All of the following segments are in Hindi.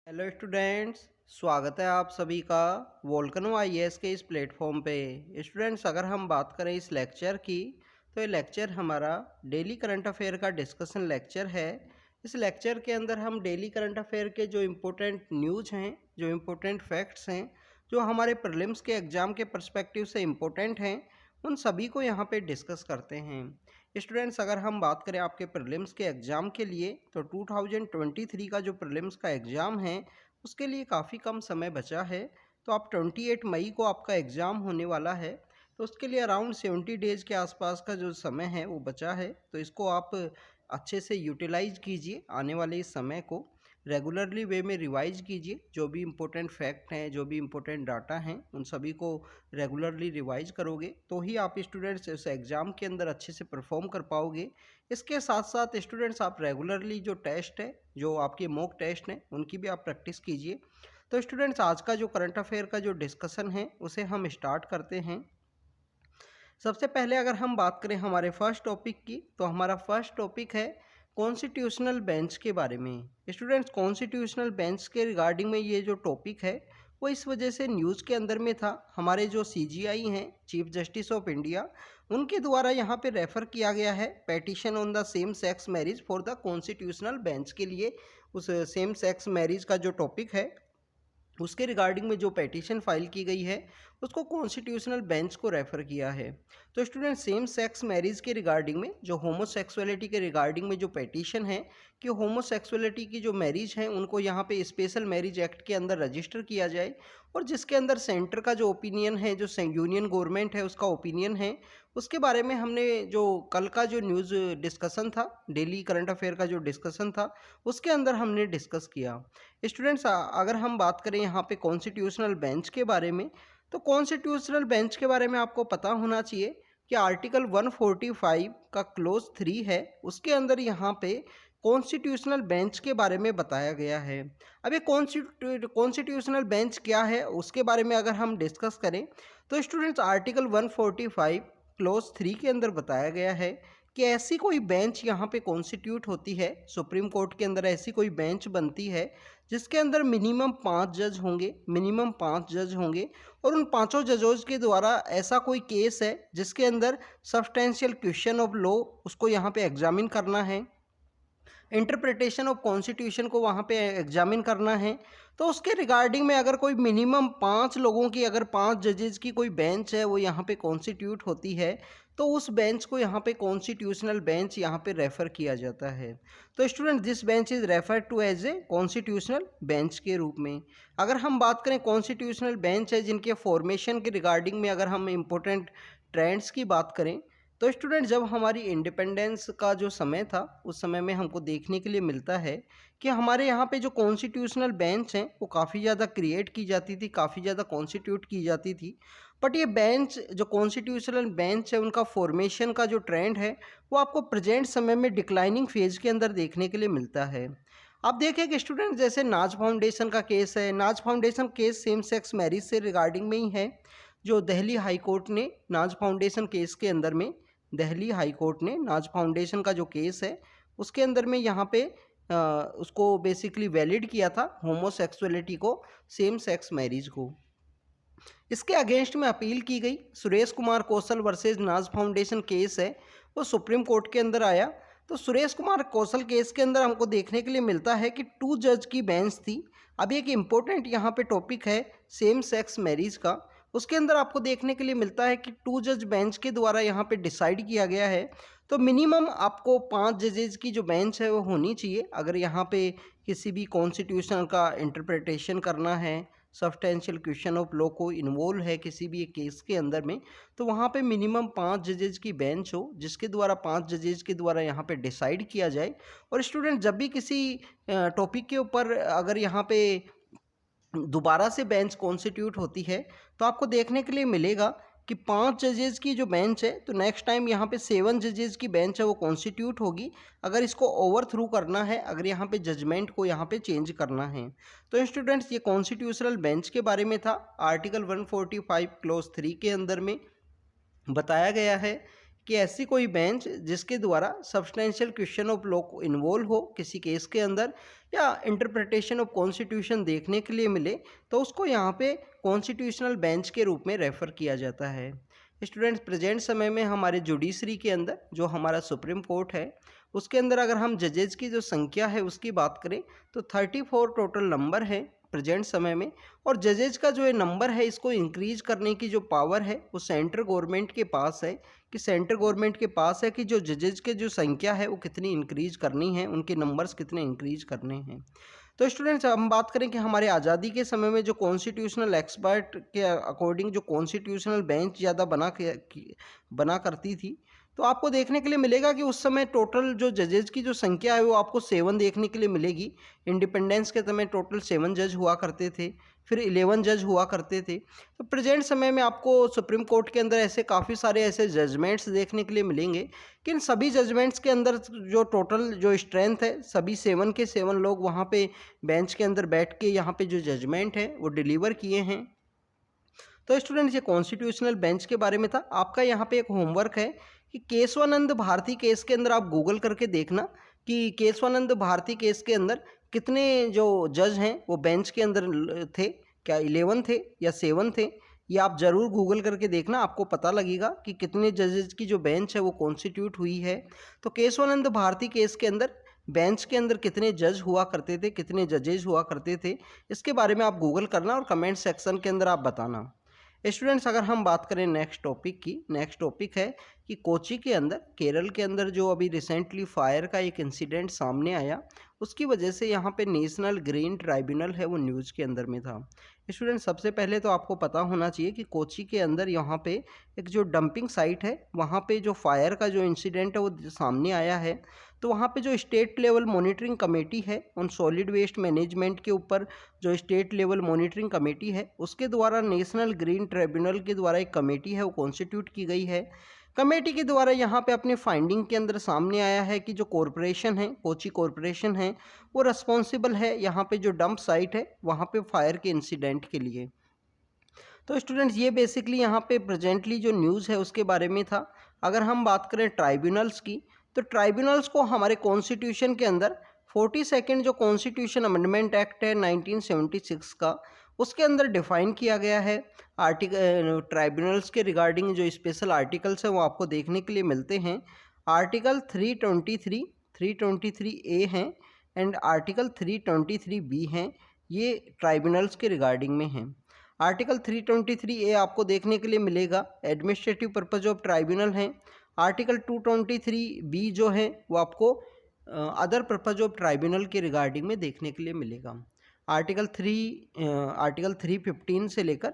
हेलो स्टूडेंट्स, स्वागत है आप सभी का वोल्केनो आईएएस के इस प्लेटफॉर्म पे। स्टूडेंट्स, अगर हम बात करें इस लेक्चर की तो ये लेक्चर हमारा डेली करंट अफेयर का डिस्कशन लेक्चर है। इस लेक्चर के अंदर हम डेली करंट अफेयर के जो इम्पोर्टेंट न्यूज़ हैं, जो इम्पोर्टेंट फैक्ट्स हैं, जो हमारे प्रीलिम्स के एग्ज़ाम के पर्सपेक्टिव से इम्पोर्टेंट हैं, उन सभी को यहाँ पे डिस्कस करते हैं। स्टूडेंट्स, अगर हम बात करें आपके प्रीलिम्स के एग्ज़ाम के लिए तो 2023 का जो प्रीलिम्स का एग्ज़ाम है उसके लिए काफ़ी कम समय बचा है। तो आप 28 मई को आपका एग्ज़ाम होने वाला है, तो उसके लिए अराउंड 70 डेज़ के आसपास का जो समय है वो बचा है। तो इसको आप अच्छे से यूटिलाइज़ कीजिए, आने वाले इस समय को रेगुलरली वे में रिवाइज कीजिए। जो भी इम्पोर्टेंट फैक्ट हैं, जो भी इम्पोर्टेंट डाटा हैं, उन सभी को रेगुलरली रिवाइज करोगे तो ही आप स्टूडेंट्स इस एग्ज़ाम के अंदर अच्छे से परफॉर्म कर पाओगे। इसके साथ साथ स्टूडेंट्स आप रेगुलरली जो टेस्ट है, जो आपके मॉक टेस्ट हैं, उनकी भी आप प्रैक्टिस कीजिए। तो स्टूडेंट्स, आज का जो करंट अफेयर का जो डिस्कशन है उसे हम स्टार्ट करते हैं। सबसे पहले अगर हम बात करें हमारे फर्स्ट टॉपिक की तो हमारा फर्स्ट टॉपिक है कॉन्स्टिट्यूशनल बेंच के बारे में। स्टूडेंट्स, कॉन्स्टिट्यूशनल बेंच के रिगार्डिंग में ये जो टॉपिक है वो इस वजह से न्यूज़ के अंदर में था। हमारे जो सीजीआई हैं, चीफ जस्टिस ऑफ इंडिया, उनके द्वारा यहाँ पे रेफ़र किया गया है petition on the same sex marriage for the constitutional bench के लिए। उस सेम सेक्स मैरिज का जो टॉपिक है उसके रिगार्डिंग में जो पेटिशन फाइल की गई है उसको कॉन्स्टिट्यूशनल बेंच को रेफ़र किया है। तो स्टूडेंट, सेम सेक्स मैरिज के रिगार्डिंग में, जो होमोसेक्सुअलिटी के रिगार्डिंग में जो पेटिशन है कि होमोसेक्सुअलिटी की जो मैरिज हैं उनको यहाँ पे स्पेशल मैरिज एक्ट के अंदर रजिस्टर किया जाए, और जिसके अंदर सेंटर का जो ओपिनियन है, जो यूनियन गवर्नमेंट है उसका ओपिनियन है, उसके बारे में हमने जो कल का जो न्यूज़ डिस्कशन था, डेली करंट अफेयर का जो डिस्कशन था, उसके अंदर हमने डिस्कस किया। स्टूडेंट्स, अगर हम बात करें यहाँ पे कॉन्स्टिट्यूशनल बेंच के बारे में, तो कॉन्स्टिट्यूशनल बेंच के बारे में आपको पता होना चाहिए कि आर्टिकल 145 का क्लोज 3 है, उसके अंदर यहाँ पे कॉन्स्टिट्यूशनल बेंच के बारे में बताया गया है। अब ये कॉन्स्टिट्यूशनल बेंच क्या है उसके बारे में अगर हम डिस्कस करें तो स्टूडेंट्स, आर्टिकल 145 क्लोज 3 के अंदर बताया गया है कि ऐसी कोई बेंच यहाँ पे कॉन्स्टिट्यूट होती है, सुप्रीम कोर्ट के अंदर ऐसी कोई बेंच बनती है जिसके अंदर मिनिमम 5 जज होंगे, और उन पांचों जजों के द्वारा ऐसा कोई केस है जिसके अंदर सब्सटेंशियल क्वेश्चन ऑफ लॉ उसको यहाँ पे एग्जामिन करना है, इंटरप्रिटेशन ऑफ कॉन्स्टिट्यूशन को वहाँ पे एग्जामिन करना है। तो उसके रिगार्डिंग में अगर कोई मिनिमम 5 लोगों की, अगर 5 जजेस की कोई बेंच है वो यहाँ पे कॉन्स्टिट्यूट होती है, तो उस बेंच को यहाँ पे कॉन्स्टिट्यूशनल बेंच यहाँ पे रेफ़र किया जाता है। तो student, this bench is refer to as a constitutional bench के रूप में। अगर हम बात करें कॉन्स्टिट्यूशनल बेंच है जिनके फॉर्मेशन के रिगार्डिंग में, अगर हम इम्पोर्टेंट ट्रेंड्स की बात करें तो स्टूडेंट, जब हमारी इंडिपेंडेंस का जो समय था उस समय में हमको देखने के लिए मिलता है कि हमारे यहाँ पे जो कॉन्स्टिट्यूशनल बेंच हैं वो काफ़ी ज़्यादा क्रिएट की जाती थी, काफ़ी ज़्यादा कॉन्स्टिट्यूट की जाती थी। बट ये बेंच, जो कॉन्स्टिट्यूशनल बेंच है, उनका फॉर्मेशन का जो ट्रेंड है वो आपको प्रेजेंट समय में डिक्लाइनिंग फेज के अंदर देखने के लिए मिलता है। आप देखें कि स्टूडेंट, जैसे नाज फाउंडेशन का केस है, नाज foundation case same sex marriage से रिगार्डिंग में ही है। जो दिल्ली हाई कोर्ट ने नाज फाउंडेशन केस के अंदर में, दिल्ली हाई कोर्ट ने नाज फाउंडेशन का जो केस है उसके अंदर में यहाँ पे उसको बेसिकली वैलिड किया था, होमोसेक्सुअलिटी को, सेम सेक्स मैरिज को। इसके अगेंस्ट में अपील की गई। सुरेश कुमार कौशल वर्सेस नाज फाउंडेशन केस है वो सुप्रीम कोर्ट के अंदर आया। तो सुरेश कुमार कौशल केस के अंदर हमको देखने के लिए मिलता है कि 2 जज की बेंच थी। अब एक इम्पोर्टेंट यहाँ पे टॉपिक है सेम सेक्स मैरिज का, उसके अंदर आपको देखने के लिए मिलता है कि 2 जज बेंच के द्वारा यहाँ पे डिसाइड किया गया है। तो मिनिमम आपको 5 जजेस की जो बेंच है वो होनी चाहिए अगर यहाँ पे किसी भी कॉन्स्टिट्यूशन का इंटरप्रिटेशन करना है, सब्सटेंशियल क्वेश्चन ऑफ लॉ को इन्वॉल्व है किसी भी एक केस के अंदर में, तो वहाँ पे मिनिमम 5 जजेस की बेंच हो जिसके द्वारा 5 जजेस के द्वारा यहाँ पे डिसाइड किया जाए। और स्टूडेंट, जब भी किसी टॉपिक के ऊपर अगर यहाँ पे दोबारा से बेंच कॉन्स्टिट्यूट होती है तो आपको देखने के लिए मिलेगा कि 5 जजेस की जो बेंच है, तो नेक्स्ट टाइम यहाँ पे 7 जजेस की बेंच है वो कॉन्स्टिट्यूट होगी अगर इसको ओवर थ्रू करना है, अगर यहाँ पे जजमेंट को यहाँ पे चेंज करना है। तो स्टूडेंट्स, ये कॉन्स्टिट्यूशनल बेंच के बारे में था। आर्टिकल 145 क्लोज 3 के अंदर में बताया गया है कि ऐसी कोई बेंच जिसके द्वारा substantial question of law involve हो किसी केस के अंदर या इंटरप्रिटेशन ऑफ कॉन्स्टिट्यूशन देखने के लिए मिले, तो उसको यहाँ पे कॉन्स्टिट्यूशनल बेंच के रूप में रेफर किया जाता है। स्टूडेंट्स, प्रेजेंट समय में हमारे जुडिशरी के अंदर जो हमारा सुप्रीम कोर्ट है उसके अंदर अगर हम जजेज की जो संख्या है उसकी बात करें तो 34 टोटल नंबर है प्रेजेंट समय में। और जजेज का जो ये नंबर है इसको इंक्रीज करने की जो पावर है वो सेंट्रल गवर्नमेंट के पास है, कि सेंट्रल गवर्नमेंट के पास है कि जो जजेज के जो संख्या है वो कितनी इंक्रीज करनी है, उनके नंबर्स कितने इंक्रीज करने हैं। तो स्टूडेंट्स, हम बात करें कि हमारे आज़ादी के समय में जो कॉन्स्टिट्यूशनल एक्सपर्ट के अकॉर्डिंग जो कॉन्स्टिट्यूशनल बेंच ज़्यादा बना करती थी, तो आपको देखने के लिए मिलेगा कि उस समय टोटल जो जजेज की जो संख्या है वो आपको 7 देखने के लिए मिलेगी। इंडिपेंडेंस के समय टोटल 7 जज हुआ करते थे, फिर 11 जज हुआ करते थे। तो प्रेजेंट समय में आपको सुप्रीम कोर्ट के अंदर ऐसे काफ़ी सारे ऐसे जजमेंट्स देखने के लिए मिलेंगे कि इन सभी जजमेंट्स के अंदर जो टोटल जो स्ट्रेंथ है सभी 7 के 7 लोग वहाँ पे बेंच के अंदर बैठ के यहाँ पे जो जजमेंट है वो डिलीवर किए हैं। तो स्टूडेंट्स, ये कॉन्स्टिट्यूशनल बेंच के बारे में था। आपका यहाँ पे एक होमवर्क है कि केशवानंद भारती केस के अंदर आप गूगल करके देखना कि केशवानंद भारती केस के अंदर कितने जो जज हैं वो बेंच के अंदर थे, क्या 11 थे या 7 थे। ये आप ज़रूर गूगल करके देखना, आपको पता लगेगा कि कितने जजेज की जो बेंच है वो कॉन्स्टिट्यूट हुई है। तो केशवानंद भारती केस के अंदर बेंच के अंदर कितने जज हुआ करते थे, कितने जजेज हुआ करते थे, इसके बारे में आप गूगल करना और कमेंट सेक्शन के अंदर आप बताना। स्टूडेंट्स, अगर हम बात करें नेक्स्ट टॉपिक की, नेक्स्ट टॉपिक है कि कोची के अंदर केरल के अंदर जो अभी रिसेंटली फायर का एक इंसिडेंट सामने आया, उसकी वजह से यहाँ पे नेशनल ग्रीन ट्राइब्यूनल है वो न्यूज़ के अंदर में था। स्टूडेंट, सबसे पहले तो आपको पता होना चाहिए कि कोची के अंदर यहाँ पे एक जो डंपिंग साइट है वहाँ पे जो फायर का जो इंसिडेंट है वो सामने आया है। तो वहाँ पे जो स्टेट लेवल मॉनिटरिंग कमेटी है उन सॉलिड वेस्ट मैनेजमेंट के ऊपर जो स्टेट लेवल मॉनिटरिंग कमेटी है उसके द्वारा नेशनल ग्रीन ट्राइब्यूनल के द्वारा एक कमेटी है वो कॉन्स्टिट्यूट की गई है। कमेटी के द्वारा यहाँ पे अपने फाइंडिंग के अंदर सामने आया है कि जो कॉरपोरेशन है, कोची कॉरपोरेशन है, वो रिस्पॉन्सिबल है यहाँ पे जो डंप साइट है वहाँ पे फायर के इंसिडेंट के लिए। तो स्टूडेंट्स, ये बेसिकली यहाँ पे प्रेजेंटली जो न्यूज़ है उसके बारे में था। अगर हम बात करें ट्राइब्यूनल्स की, तो ट्राइब्यूनल्स को हमारे कॉन्स्टिट्यूशन के अंदर 42nd जो कॉन्स्टिट्यूशन अमेंडमेंट एक्ट है 1976 का, उसके अंदर डिफाइन किया गया है। ट्राइब्यूनल्स के रिगार्डिंग जो स्पेशल आर्टिकल्स हैं वो आपको देखने के लिए मिलते हैं। आर्टिकल 323 ए हैं एंड आर्टिकल 323 बी हैं, ये ट्राइब्यूनल्स के रिगार्डिंग में हैं। आर्टिकल 323 ए आपको देखने के लिए मिलेगा एडमिनिस्ट्रेटिव पर्पज ऑफ ट्राइब्यूनल हैं। आर्टिकल 223 बी जो है वो आपको अदर पर्पज ऑफ ट्राइब्यूनल के रिगार्डिंग में देखने के लिए मिलेगा। आर्टिकल 315 से लेकर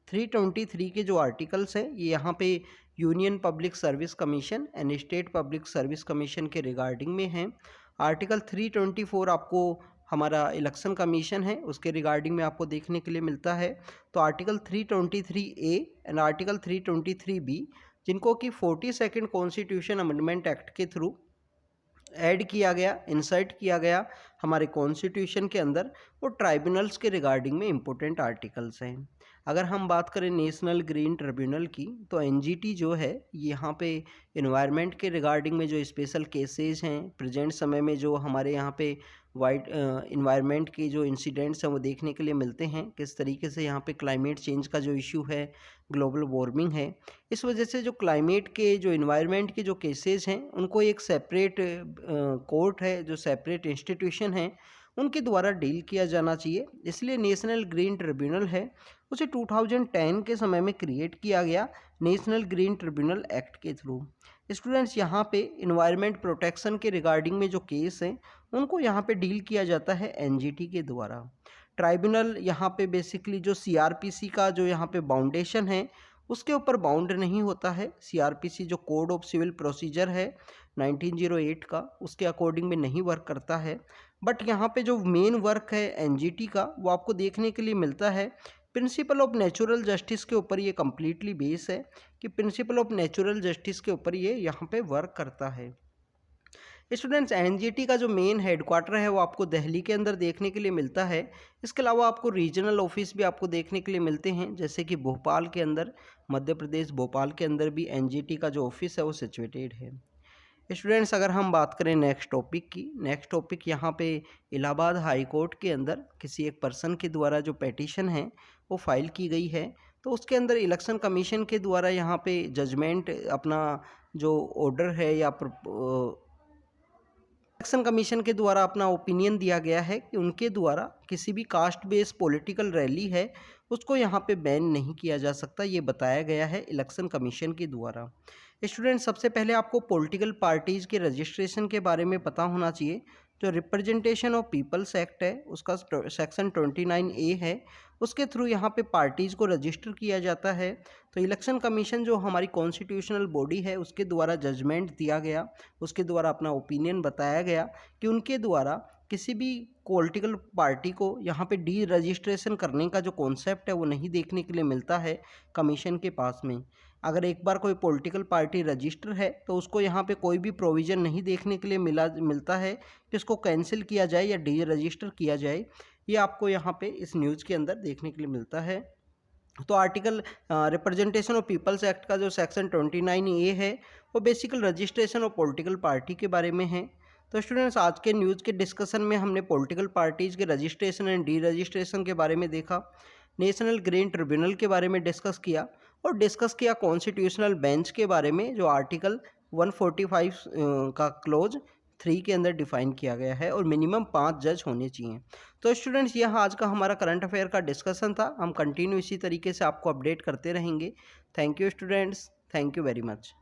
323 के जो आर्टिकल्स हैं ये यहाँ पे union public service commission and state public service commission के रिगार्डिंग में हैं। आर्टिकल 324 आपको हमारा इलेक्शन कमीशन है उसके रिगार्डिंग में आपको देखने के लिए मिलता है। तो article 323 A and article 323 B, जिनको कि 42nd कॉन्स्टिट्यूशन अमेंडमेंट एक्ट के थ्रू ऐड किया गया, इंसर्ट किया गया हमारे कॉन्स्टिट्यूशन के अंदर, वो ट्राइब्यूनल्स के रिगार्डिंग में इम्पोर्टेंट आर्टिकल्स हैं। अगर हम बात करें नेशनल ग्रीन ट्रिब्यूनल की, तो एनजीटी जो है यहाँ पे इन्वायरमेंट के रिगार्डिंग में जो स्पेशल केसेस हैं प्रेजेंट समय में जो हमारे यहाँ पे वाइड इन्वायरमेंट के जो इंसिडेंट्स हैं वो देखने के लिए मिलते हैं, किस तरीके से यहाँ पे क्लाइमेट चेंज का जो इशू है, ग्लोबल वार्मिंग है, इस वजह से जो क्लाइमेट के जो इन्वायरमेंट के जो केसेस हैं उनको एक सेपरेट कोर्ट है, जो सेपरेट इंस्टीट्यूशन है, उनके द्वारा डील किया जाना चाहिए। इसलिए नेशनल ग्रीन ट्रिब्यूनल है उसे 2010 के समय में क्रिएट किया गया नेशनल ग्रीन ट्रिब्यूनल एक्ट के थ्रू। स्टूडेंट्स, यहाँ पे इन्वायरमेंट प्रोटेक्शन के रिगार्डिंग में जो केस हैं उनको यहाँ पे डील किया जाता है एनजीटी के द्वारा। ट्राइब्यूनल यहाँ पे बेसिकली जो सीआरपीसी का जो यहाँ पे बाउंडेशन है उसके ऊपर बाउंड नहीं होता है। सीआरपीसी जो कोड ऑफ सिविल प्रोसीजर है 1908 का, उसके अकॉर्डिंग में नहीं वर्क करता है। बट यहाँ पे जो मेन वर्क है एनजीटी का वो आपको देखने के लिए मिलता है प्रिंसिपल ऑफ नेचुरल जस्टिस के ऊपर। ये कम्प्लीटली बेस है कि प्रिंसिपल ऑफ नेचुरल जस्टिस के ऊपर ये यहाँ पे वर्क करता है। स्टूडेंट्स एनजीटी का जो मेन हेडक्वार्टर है वो आपको दिल्ली के अंदर देखने के लिए मिलता है। इसके अलावा आपको रीजनल ऑफिस भी आपको देखने के लिए मिलते हैं, जैसे कि भोपाल के अंदर, मध्य प्रदेश भोपाल के अंदर भी एनजीटी का जो ऑफिस है वो सिचुएटेड है। स्टूडेंट्स अगर हम बात करें नेक्स्ट टॉपिक की, नेक्स्ट टॉपिक यहाँ पे इलाहाबाद हाई कोर्ट के अंदर किसी एक पर्सन के द्वारा जो पिटीशन है वो फाइल की गई है। तो उसके अंदर इलेक्शन कमीशन के द्वारा यहाँ पे जजमेंट अपना जो ऑर्डर है या इलेक्शन कमीशन के द्वारा अपना ओपिनियन दिया गया है कि उनके द्वारा किसी भी कास्ट बेस्ड पॉलिटिकल रैली है उसको यहाँ पे बैन नहीं किया जा सकता, ये बताया गया है इलेक्शन कमीशन के द्वारा। स्टूडेंट सबसे पहले आपको पॉलिटिकल पार्टीज़ के रजिस्ट्रेशन के बारे में पता होना चाहिए। जो रिप्रेजेंटेशन ऑफ पीपल्स एक्ट है उसका सेक्शन 29A है, उसके थ्रू यहाँ पे पार्टीज़ को रजिस्टर किया जाता है। तो इलेक्शन कमीशन जो हमारी कॉन्स्टिट्यूशनल बॉडी है उसके द्वारा जजमेंट दिया गया, उसके द्वारा अपना ओपिनियन बताया गया कि उनके द्वारा किसी भी पॉलिटिकल पार्टी को यहाँ पे डी रजिस्ट्रेशन करने का जो कॉन्सेप्ट है वो नहीं देखने के लिए मिलता है कमीशन के पास में। अगर एक बार कोई पॉलिटिकल पार्टी रजिस्टर है तो उसको यहाँ पे कोई भी प्रोविज़न नहीं देखने के लिए मिलता है कि उसको कैंसिल किया जाए या डी रजिस्टर किया जाए। ये आपको यहाँ पे इस न्यूज़ के अंदर देखने के लिए मिलता है। तो article representation of people's act का जो सेक्शन 29A है वो basically registration of political party के बारे में है। तो स्टूडेंट्स आज के न्यूज़ के डिस्कशन में हमने पॉलिटिकल पार्टीज़ के रजिस्ट्रेशन एंड डी रजिस्ट्रेशन के बारे में देखा, नेशनल ग्रीन ट्रिब्यूनल के बारे में डिस्कस किया और डिस्कस किया कॉन्स्टिट्यूशनल बेंच के बारे में जो आर्टिकल 145 का क्लोज 3 के अंदर डिफाइन किया गया है और मिनिमम 5 जज होने चाहिए। तो स्टूडेंट्स यह आज का हमारा करंट अफेयर का डिस्कशन था। हम कंटिन्यू इसी तरीके से आपको अपडेट करते रहेंगे। Thank you students, thank you very much.